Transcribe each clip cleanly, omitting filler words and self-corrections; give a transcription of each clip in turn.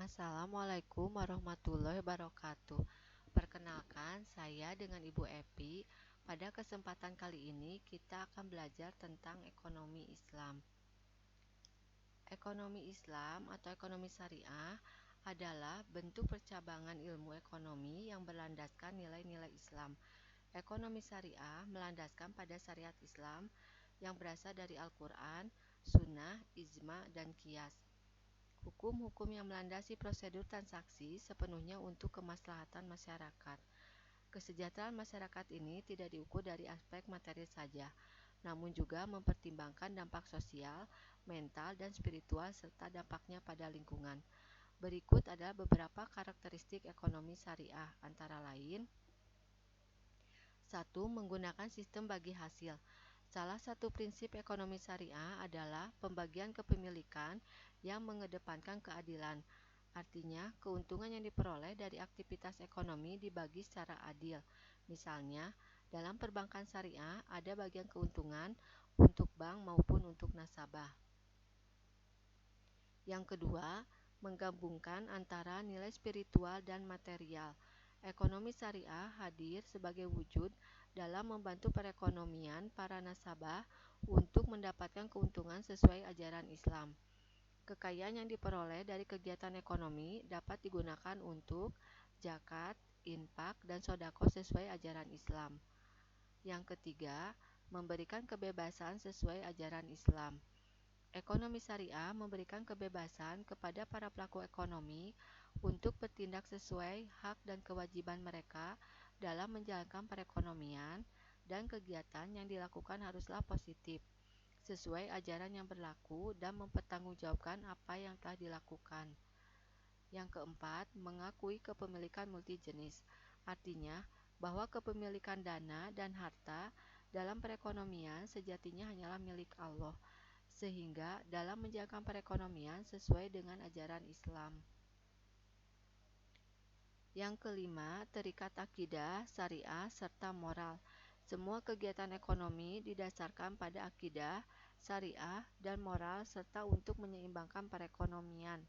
Assalamualaikum warahmatullahi wabarakatuh. Perkenalkan, saya dengan Ibu Epi. Pada kesempatan kali ini kita akan belajar tentang ekonomi Islam. Ekonomi Islam atau ekonomi syariah adalah bentuk percabangan ilmu ekonomi yang berlandaskan nilai-nilai Islam. Ekonomi syariah melandaskan pada syariat Islam yang berasal dari Al-Quran, Sunnah, Ijma, dan Qiyas. Hukum-hukum yang melandasi prosedur transaksi sepenuhnya untuk kemaslahatan masyarakat. Kesejahteraan masyarakat ini tidak diukur dari aspek materi saja, namun juga mempertimbangkan dampak sosial, mental, dan spiritual serta dampaknya pada lingkungan. Berikut adalah beberapa karakteristik ekonomi syariah, antara lain: 1. Menggunakan sistem bagi hasil. Salah satu prinsip ekonomi syariah adalah pembagian kepemilikan yang mengedepankan keadilan. Artinya, keuntungan yang diperoleh dari aktivitas ekonomi dibagi secara adil. Misalnya, dalam perbankan syariah ada bagian keuntungan untuk bank maupun untuk nasabah. Yang kedua, menggabungkan antara nilai spiritual dan material. Ekonomi syariah hadir sebagai wujud dalam membantu perekonomian para nasabah untuk mendapatkan keuntungan sesuai ajaran Islam. Kekayaan yang diperoleh dari kegiatan ekonomi dapat digunakan untuk zakat, infak, dan sodako sesuai ajaran Islam. Yang ketiga, memberikan kebebasan sesuai ajaran Islam. Ekonomi syariah memberikan kebebasan kepada para pelaku ekonomi untuk bertindak sesuai hak dan kewajiban mereka dalam menjalankan perekonomian, dan kegiatan yang dilakukan haruslah positif, sesuai ajaran yang berlaku dan mempertanggungjawabkan apa yang telah dilakukan. Yang keempat, mengakui kepemilikan multijenis. Artinya, bahwa kepemilikan dana dan harta dalam perekonomian sejatinya hanyalah milik Allah, sehingga dalam menjalankan perekonomian sesuai dengan ajaran Islam. Yang kelima, terikat akidah, syariah, serta moral. Semua kegiatan ekonomi didasarkan pada akidah, syariah, dan moral serta untuk menyeimbangkan perekonomian.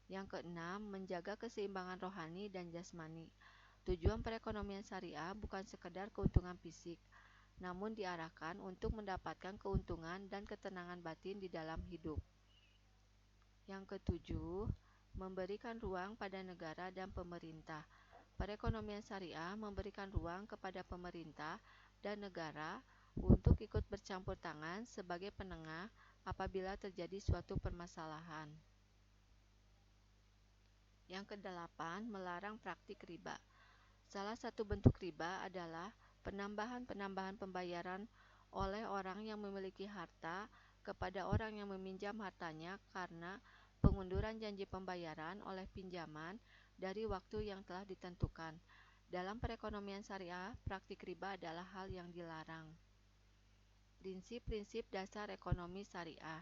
Yang keenam, menjaga keseimbangan rohani dan jasmani. Tujuan perekonomian syariah bukan sekedar keuntungan fisik, namun diarahkan untuk mendapatkan keuntungan dan ketenangan batin di dalam hidup. Yang ketujuh, memberikan ruang pada negara dan pemerintah. Perekonomian syariah memberikan ruang kepada pemerintah dan negara untuk ikut bercampur tangan sebagai penengah apabila terjadi suatu permasalahan. Yang kedelapan, melarang praktik riba. Salah satu bentuk riba adalah penambahan pembayaran oleh orang yang memiliki harta kepada orang yang meminjam hartanya karena pengunduran janji pembayaran oleh pinjaman dari waktu yang telah ditentukan. Dalam perekonomian syariah, praktik riba adalah hal yang dilarang. Prinsip-prinsip dasar ekonomi syariah.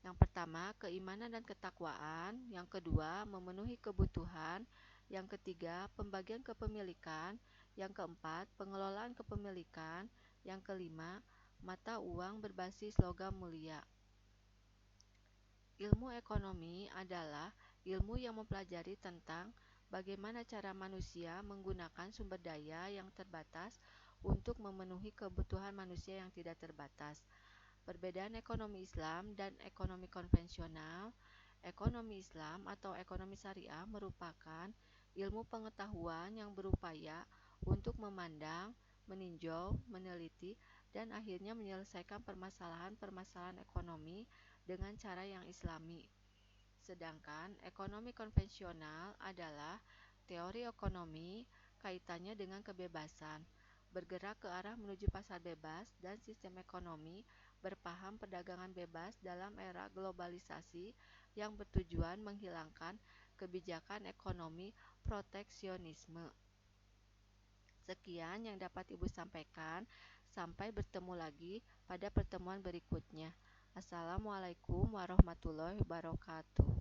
Yang pertama, keimanan dan ketakwaan. Yang kedua, memenuhi kebutuhan. Yang ketiga, pembagian kepemilikan. Yang keempat, pengelolaan kepemilikan. Yang kelima, mata uang berbasis logam mulia. Ilmu ekonomi adalah ilmu yang mempelajari tentang bagaimana cara manusia menggunakan sumber daya yang terbatas untuk memenuhi kebutuhan manusia yang tidak terbatas. Perbedaan ekonomi Islam dan ekonomi konvensional. Ekonomi Islam atau ekonomi syariah merupakan ilmu pengetahuan yang berupaya untuk memandang, meninjau, meneliti, dan akhirnya menyelesaikan permasalahan-permasalahan ekonomi dengan cara yang islami. Sedangkan ekonomi konvensional adalah teori ekonomi kaitannya dengan kebebasan, bergerak ke arah menuju pasar bebas dan sistem ekonomi berpaham perdagangan bebas dalam era globalisasi yang bertujuan menghilangkan kebijakan ekonomi proteksionisme. Sekian yang dapat Ibu sampaikan. Sampai bertemu lagi pada pertemuan berikutnya. Assalamualaikum warahmatullahi wabarakatuh.